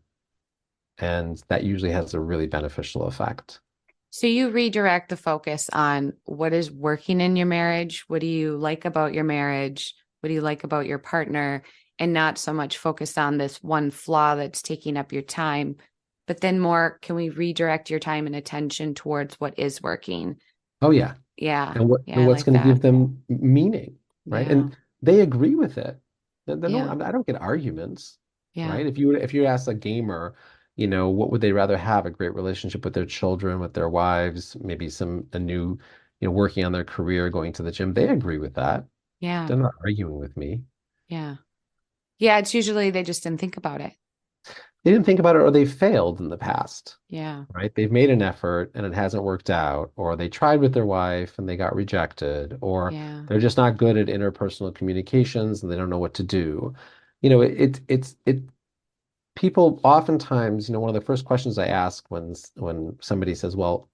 And that usually has a really beneficial effect. So you redirect the focus on what is working in your marriage. What do you like about your marriage? What do you like about your partner? And not so much focus on this one flaw that's taking up your time, but then more, can we redirect your time and attention towards what is working? Oh yeah. Yeah. And Yeah. I what's like going to that. give them meaning, right? Yeah. And they agree with it. Yeah. I don't get arguments, Yeah. right? If you ask a gamer, what would they rather have? A great relationship with their children, with their wives, maybe a new, working on their career, going to the gym. They agree with that. Yeah. They're not arguing with me. Yeah. Yeah. It's usually they just didn't think about it. They didn't think about it or they failed in the past. Yeah. Right? They've made an effort and it hasn't worked out, or they tried with their wife and they got rejected, or Yeah. they're just not good at interpersonal communications and they don't know what to do. It people oftentimes, one of the first questions I ask when somebody says, well,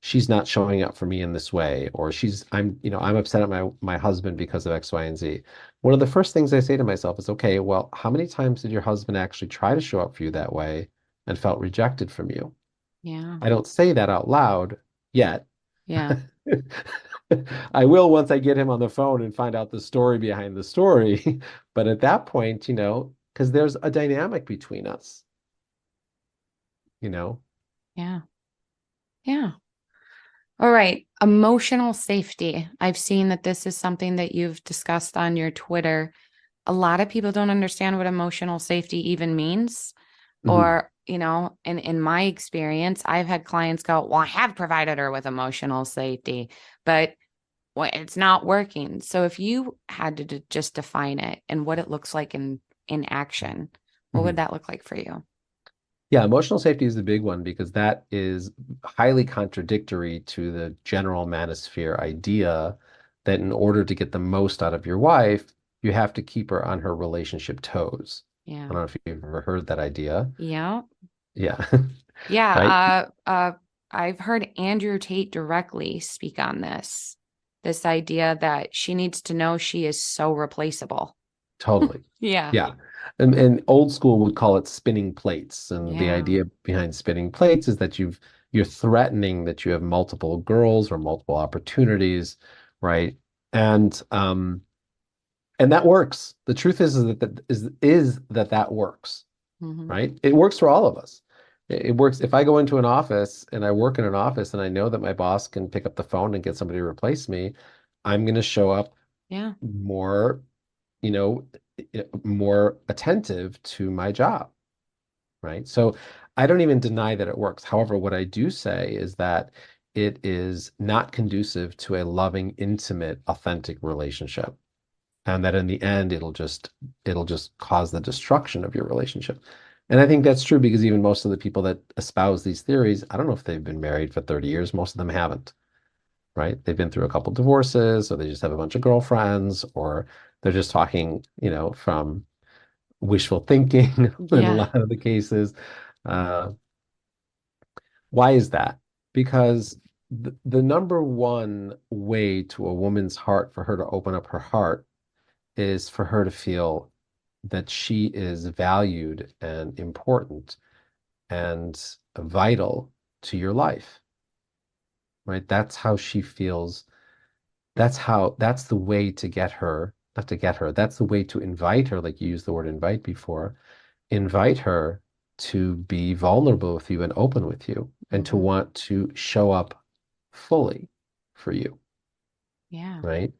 she's not showing up for me in this way, or I'm upset at my husband because of X, Y, and Z. One of the first things I say to myself is, okay, well, how many times did your husband actually try to show up for you that way and felt rejected from you? Yeah. I don't say that out loud yet. Yeah. I will once I get him on the phone and find out the story behind the story. But at that point, because there's a dynamic between us, you know? Yeah. Yeah. All right. Emotional safety. I've seen that this is something that you've discussed on your Twitter. A lot of people don't understand what emotional safety even means. Mhm. Or, in my experience, I've had clients go, well, I have provided her with emotional safety, but it's not working. So if you had to just define it and what it looks like in action, what would Mhm. that look like for you? Yeah, emotional safety is the big one because that is highly contradictory to the general manosphere idea that in order to get the most out of your wife, you have to keep her on her relationship toes. I Yeah. don't know if you've ever heard that idea. Yeah. Yeah. Right? Yeah. I've heard Andrew Tate directly speak on this idea that she needs to know she is so replaceable. Totally. Yeah. Yeah. And old school would call it spinning plates. And the Yeah. idea behind spinning plates is that you're threatening that you have multiple girls or multiple opportunities, right? And and that works. The truth is that works, Hmm. right? It works for all of us. It works if I go into an office and I work in an office and I know that my boss can pick up the phone and get somebody to replace me, I'm going to show up Yeah. more, you know, more attentive to my job, right? So I don't even deny that it works. However, what I do say is that it is not conducive to a loving, intimate, authentic relationship. And that in the end, it'll just cause the destruction of your relationship. And I think that's true because even most of the people that espouse these theories, I don't know if they've been married for 30 years. Most of them haven't, right? They've been through a couple divorces, or they just have a bunch of girlfriends, or they're just talking, from wishful thinking in a Yeah. lot of the cases. Uh, why is that? Because the number one way to a woman's heart for her to open up her heart is for her to feel that she is valued and important and vital to your life, right? That's how she feels. That's the way to get her, not to get her, that's the way to invite her, like you used the word invite before, invite her to be vulnerable with you and open with you and to Hmm. want to show up fully for you, Yeah. right?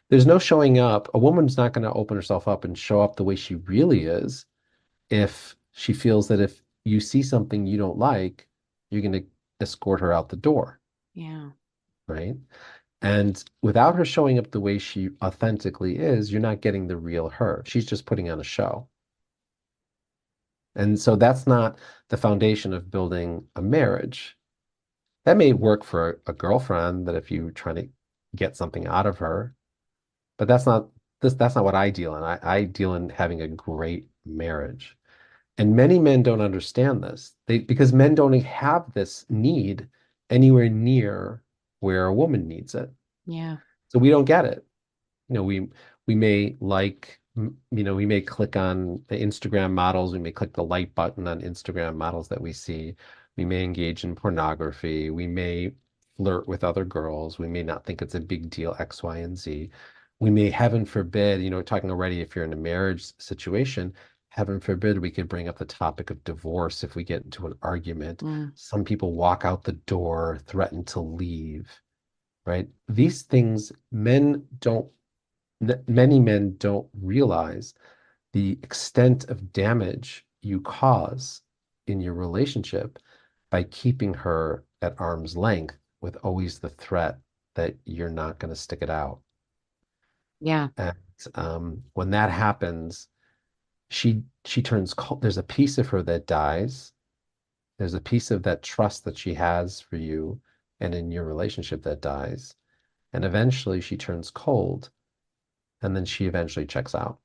There's no showing up. A woman's not going to open herself up and show up the way she really is if she feels that if you see something you don't like, you're going to escort her out the door, Yeah. right? And without her showing up the way she authentically is, you're not getting the real her. She's just putting on a show. And so that's not the foundation of building a marriage. That may work for a girlfriend that if you're trying to get something out of her, but that's not what I deal in. I deal in having a great marriage. And many men don't understand this. Because men don't have this need anywhere near where a woman needs it. Yeah. So we don't get it. We may we may click on the Instagram models, we may click the like button on Instagram models that we see. We may engage in pornography, we may flirt with other girls, we may not think it's a big deal, X, Y, and Z. We may, heaven forbid, talking already if you're in a marriage situation, heaven forbid we could bring up the topic of divorce if we get into an argument. Mm. Some people walk out the door, threaten to leave, right? These things many men don't realize the extent of damage you cause in your relationship by keeping her at arm's length with always the threat that you're not going to stick it out. Yeah. And when that happens, she turns cold. There's a piece of her that dies. There's a piece of that trust that she has for you and in your relationship that dies. And eventually she turns cold, and then she eventually checks out.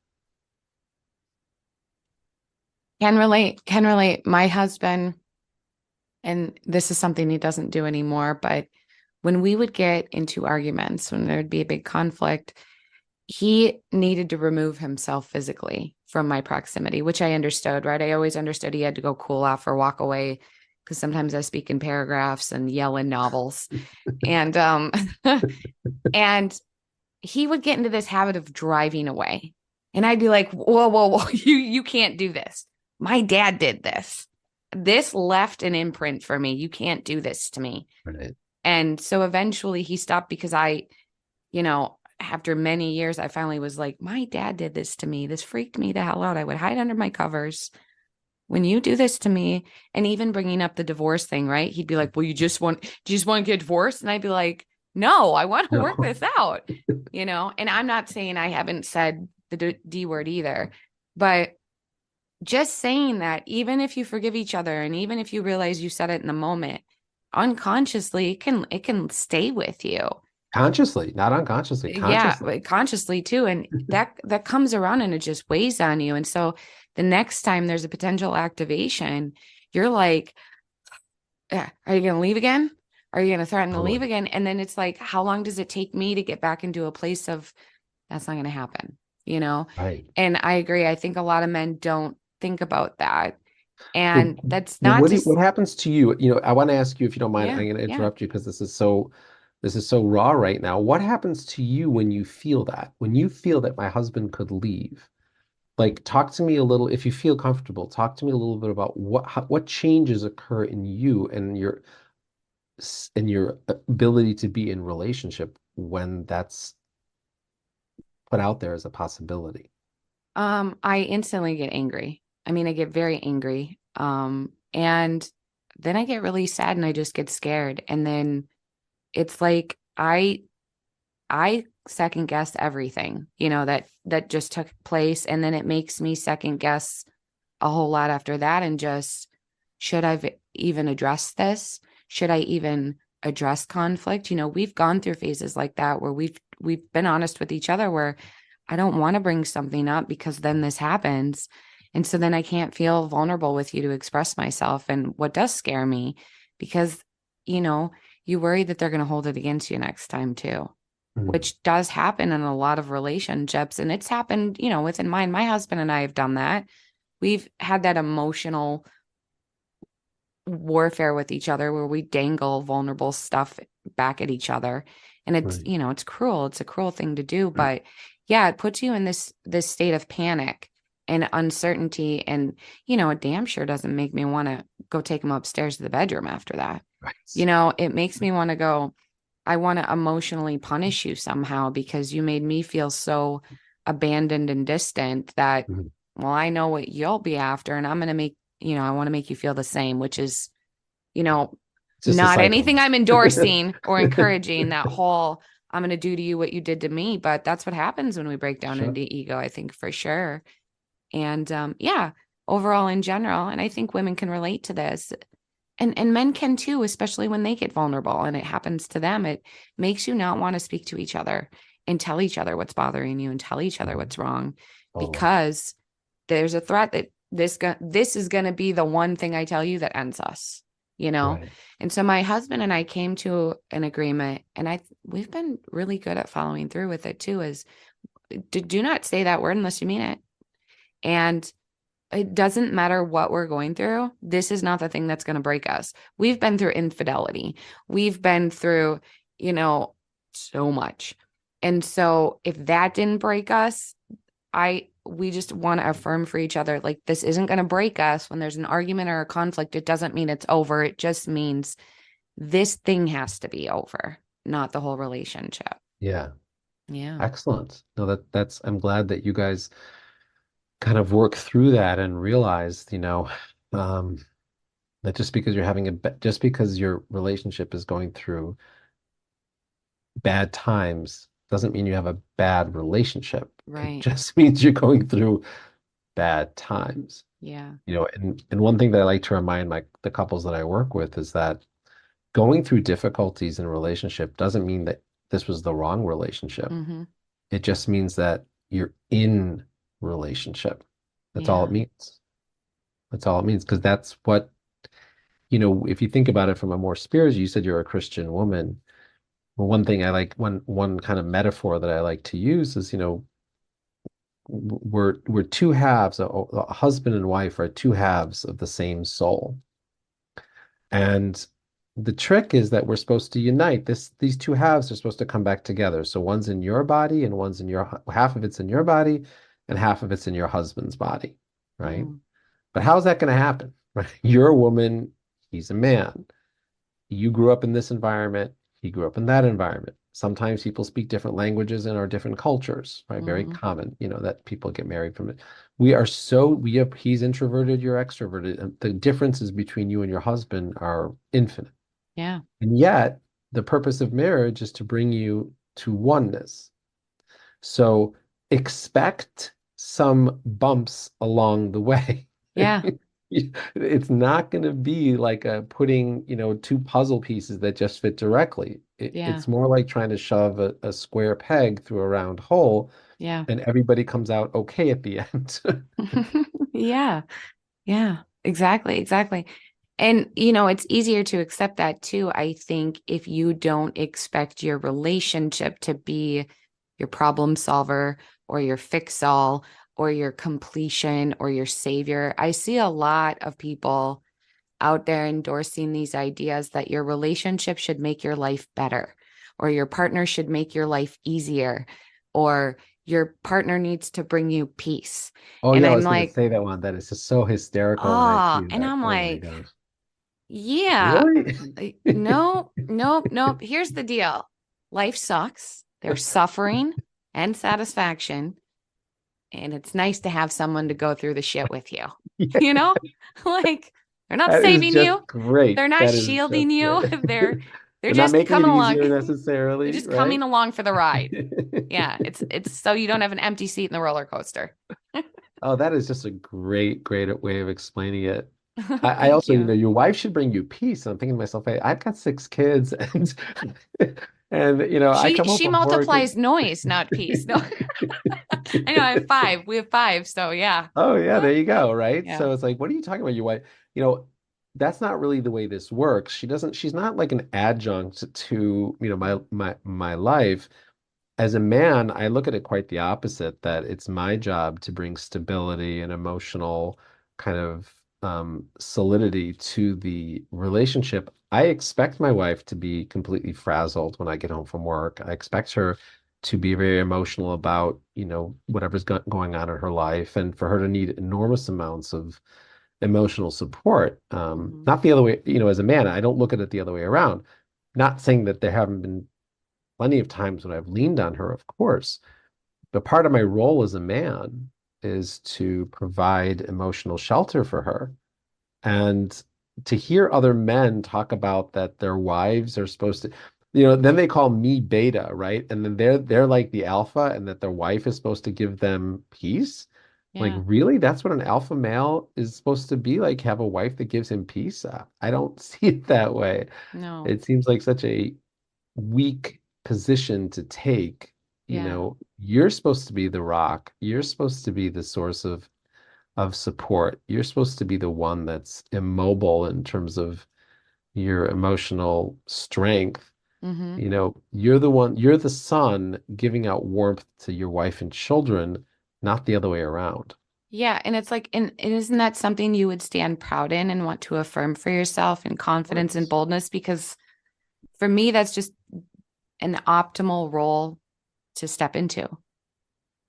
Can relate. Can relate. My husband, and this is something he doesn't do anymore, but when we would get into arguments, when there would be a big conflict, he needed to remove himself physically from my proximity, which I understood, right? I always understood he had to go cool off or walk away because sometimes I speak in paragraphs and yell in novels. And and he would get into this habit of driving away. And I'd be like, whoa, whoa, whoa, you can't do this. My dad did this. This left an imprint for me. You can't do this to me. Right. And so eventually he stopped because after many years, I finally was like, my dad did this to me. This freaked me the hell out. I would hide under my covers. When you do this to me, and even bringing up the divorce thing, right? He'd be like, well, do you just want to get divorced? And I'd be like, no, I want to work No. this out, and I'm not saying I haven't said the D word either, but just saying that even if you forgive each other and even if you realize you said it in the moment, unconsciously it can stay with you. Consciously, not unconsciously, Yeah, consciously. but consciously too. And that comes around and it just weighs on you. And so the next time there's a potential activation, you're like, are you going to leave again? Are you going to threaten to leave Totally. again? And then it's like, how long does it take me to get back into a place of that's not going to happen, you know? Right. And I agree. I think a lot of men don't think about that. Well, And that's well, not just, what happens to you? I want to ask you if you don't mind. yeah, I'm going to yeah. interrupt you because this is so raw right now. What happens to you when you feel that? When you feel that my husband could leave? Like, talk to me a little, if you feel comfortable, talk to me a little bit about what changes occur in you and your ability to be in relationship when that's put out there as a possibility. I instantly get angry. I mean, I get very angry. And then I get really sad and I just get scared. And then it's like I second guess everything, that just took place. And then it makes me second guess a whole lot after that. And just, should I even address this? Should I even address conflict? We've gone through phases like that where we've been honest with each other where I don't want to bring something up because then this happens. And so then I can't feel vulnerable with you to express myself. And what does scare me, because, you know, you worry that they're going to hold it against you next time too, Mm, which does happen in a lot of relationships. And it's happened, within mine. My husband and I have done that. We've had that emotional warfare with each other where we dangle vulnerable stuff back at each other. And right. it's cruel. It's a cruel thing to do, but yeah, it puts you in this state of panic and uncertainty. And it damn sure doesn't make me want to go take him upstairs to the bedroom after that. Right. It makes me want to go, I want to emotionally punish you somehow because you made me feel so abandoned and distant that, Mhm. well, I know what you'll be after, and I'm going to I want to make you feel the same, which is, you know, It's just a not anything cycle. I'm endorsing or encouraging, that whole I'm going to do to you what you did to me. But that's what happens when we break down Sure. into ego, I think, for sure. And yeah, overall in general, and I think women can relate to this, and men can too, especially when they get vulnerable and it happens to them. It makes you not want to speak to each other and tell each other what's bothering you and tell each other Mhm. what's wrong, Totally. because there's a threat that this is going to be the one thing I tell you that ends us, you know? Right. And so my husband and I came to an agreement, and we've been really good at following through with it too, is do not say that word unless you mean it. And it doesn't matter what we're going through. This is not the thing that's going to break us. We've been through infidelity. We've been through, you know, so much. And so if that didn't break us, we just want to affirm for each other, like, this isn't going to break us. When there's an argument or a conflict, it doesn't mean it's over. It just means this thing has to be over, not the whole relationship. Yeah. Yeah. Excellent. No, I'm glad that you guys kind of work through that and realize, um, that just because your relationship is going through bad times doesn't mean you have a bad relationship. It Right. just means you're going through bad times. Yeah. And one thing that I like to remind the couples that I work with is that going through difficulties in a relationship doesn't mean that this was the wrong relationship. Mm-hmm. It just means that you're in relationship. That's all it Yeah. means. That's all it means. Because that's what, if you think about it from a more spiritual, you said you're a Christian woman. Well, one thing I like, one kind of metaphor that I like to use is, we're two halves. A husband and wife are two halves of the same soul. And the trick is that we're supposed to unite. These two halves are supposed to come back together. So one's in your body and one's in your half of it's in your body, and half of it's in your husband's body, right? Mm, But how's that going to happen? Right? You're a woman, he's a man. You grew up in this environment, he grew up in that environment. Sometimes people speak different languages in our different cultures, right? Very mhm. common, that people get married from it. We are he's introverted, you're extroverted. And the differences between you and your husband are infinite. Yeah. And yet, the purpose of marriage is to bring you to oneness. So expect some bumps along the way. Yeah. It's not going to be like putting, two puzzle pieces that just fit directly. Yeah. It's more like trying to shove a square peg through a round hole, Yeah. and everybody comes out okay at the end. Yeah. Yeah. Exactly. Exactly. And, it's easier to accept that too, I think, if you don't expect your relationship to be your problem solver or your fix all or your completion or your savior. I see a lot of people out there endorsing these ideas that your relationship should make your life better, or your partner should make your life easier, or your partner needs to bring you peace. Oh And yeah, I I'm was going to like, say that one. That is just so hysterical when I see and that. I'm Oh my like, gosh. yeah, Really? no, nope, nope. Here's the deal. Life sucks. There's suffering and satisfaction. And it's nice to have someone to go through the shit with you. Yeah, You know, like they're not that is saving just you. great. They're not That is shielding just you. great. They're They're not just making it coming along. easier They're necessarily, just right? coming along for the ride. Yeah, it's so you don't have an empty seat in the roller coaster. Oh, that is just a great way of explaining it. I Thank also, you. your wife should bring you peace. I'm thinking to myself, hey, I've got 6 kids and I She come home she from work and multiplies noise, not peace. No, I know I have five. We have five, so yeah. oh yeah, there you go, right? Yeah. So it's like, what are you talking about? Your wife, you know, that's not really the way this works. She's not like an adjunct to, my life. As a man, I look at it quite the opposite, that it's my job to bring stability and emotional kind of solidity to the relationship. I expect my wife to be completely frazzled when I get home from work. I expect her to be very emotional about, whatever's going on in her life, and for her to need enormous amounts of emotional support. Hmm. Not the other way, as a man, I don't look at it the other way around. Not saying that there haven't been plenty of times when I've leaned on her, of course. But part of my role as a man is to provide emotional shelter for her. And to hear other men talk about that their wives are supposed to, then they call me beta, right? And then they're like the alpha, and that their wife is supposed to give them peace. Like, Yeah. really? That's what an alpha male is supposed to be like, have a wife that gives him peace? I don't see it that way. No. It seems like such a weak position to take. Yeah. You're supposed to be the rock. You're supposed to be the source of support. You're supposed to be the one that's immobile in terms of your emotional strength. Hmm. You're the sun giving out warmth to your wife and children, not the other way around. Yeah, and it's like, and isn't that something you would stand proud in and want to affirm for yourself in Of confidence and course. boldness? Because for me, that's just an optimal role to step into,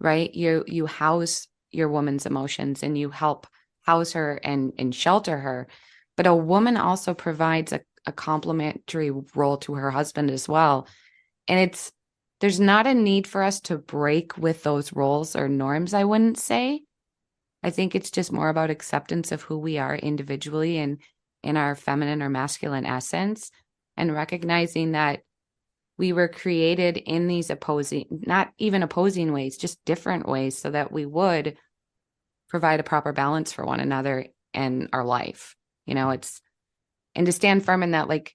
right? You house your woman's emotions and you help house her and shelter her. But a woman also provides a complementary role to her husband as well. And there's not a need for us to break with those roles or norms, I wouldn't say. I think it's just more about acceptance of who we are individually and in our feminine or masculine essence, and recognizing that we were created in these opposing, not even opposing ways, just different ways, so that we would provide a proper balance for one another in our life. It's, and to stand firm in that, like,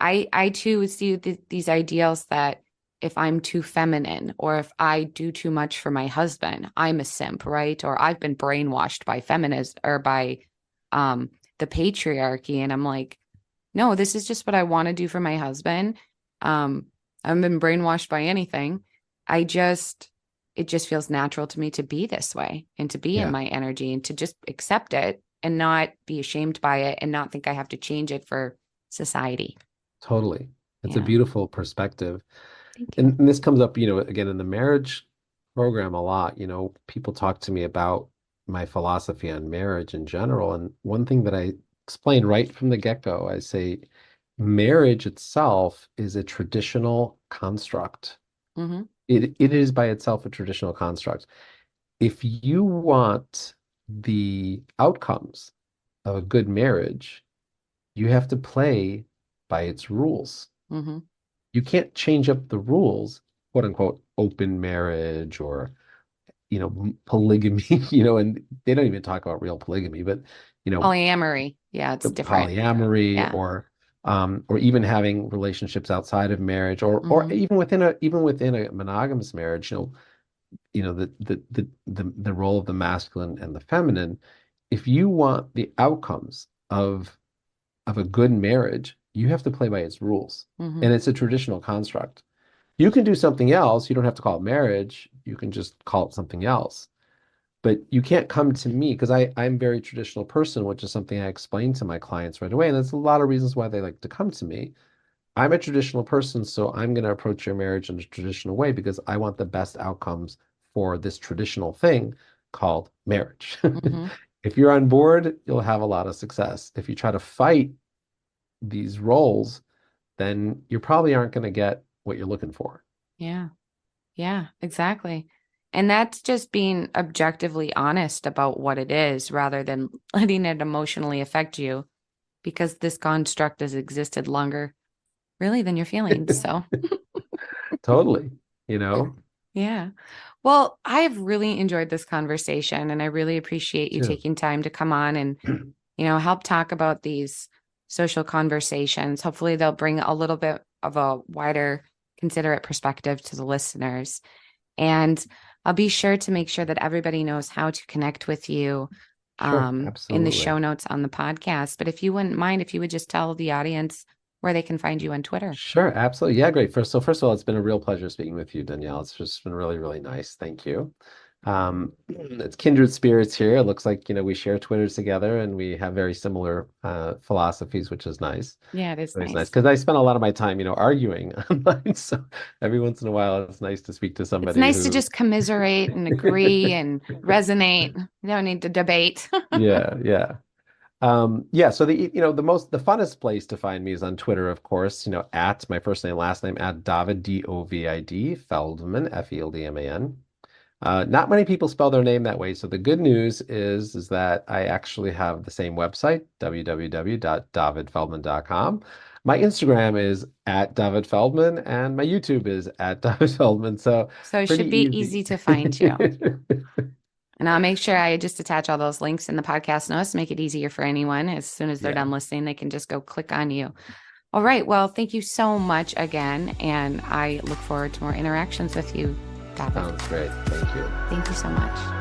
I too see these ideals that if I'm too feminine or if I do too much for my husband, I'm a simp, right? Or I've been brainwashed by feminists or by um, the patriarchy. And I'm like, no, this is just what I want to do for my husband. Um, I haven't been brainwashed by anything. I just, it just feels natural to me to be this way and to be in Yeah, my energy and to just accept it and not be ashamed by it and not think I have to change it for society. totally. It's a Yeah. beautiful perspective. Thank you. And this comes up, again in the marriage program a lot. People talk to me about my philosophy on marriage in general. And one thing that I explain right from the get-go, I say marriage itself is a traditional construct. Mm-hmm. It is by itself a traditional construct. If you want the outcomes of a good marriage, you have to play by its rules. Mm-hmm. You can't change up the rules, quote unquote, open marriage or, polygamy, and they don't even talk about real polygamy, but, Polyamory. Yeah, it's different. polyamory Yeah. or even having relationships outside of marriage or Mm-hmm. even within a monogamous marriage, the role of the masculine and the feminine. If you want the outcomes of a good marriage, you have to play by its rules. Mm-hmm. And it's a traditional construct. You can do something else. You don't have to call it marriage. You can just call it something else. But you can't come to me because I'm a very traditional person, which is something I explain to my clients right away. And there's a lot of reasons why they like to come to me. I'm a traditional person, so I'm going to approach your marriage in a traditional way because I want the best outcomes for this traditional thing called marriage. Mm-hmm. If you're on board, you'll have a lot of success. If you try to fight these roles, then you probably aren't going to get what you're looking for. Yeah. Yeah, exactly. And that's just being objectively honest about what it is rather than letting it emotionally affect you because this construct has existed longer, really, than your feelings. So, Totally, you know, yeah. Well, I have really enjoyed this conversation and I really appreciate you too. taking time to come on and, help talk about these social conversations. Hopefully, they'll bring a little bit of a wider, considerate perspective to the listeners. And I'll be sure to make sure that everybody knows how to connect with you Sure, in the absolutely. show notes on the podcast. But if you wouldn't mind, if you would just tell the audience where they can find you on Twitter. Sure, absolutely. Yeah, great. First of all, it's been a real pleasure speaking with you, Danielle. It's just been really, really nice. Thank you. It's kindred spirits here. It looks like, we share Twitters together and we have very similar philosophies, which is nice. Yeah, it is Always nice nice. because I spend a lot of my time, arguing online. So every once in a while, it's nice to speak to It's somebody nice to who, just commiserate and agree and resonate. You don't need to debate. yeah, yeah. Yeah, so the funnest place to find me is on Twitter, of course, at my first name, last name, at Dovid, Dovid, Feldman, Feldman. Not many people spell their name that way. So the good news is that I actually have the same website, www.davidfeldman.com. My Instagram is at David Feldman and my YouTube is at David Feldman. So So it pretty should be easy. easy to find you. And I'll make sure I just attach all those links in the podcast notes to make it easier for anyone. As soon as they're Yeah, done listening, they can just go click on you. All right. Well, thank you so much again. And I look forward to more interactions with you, David. sounds great. Thank you. Thank you so much.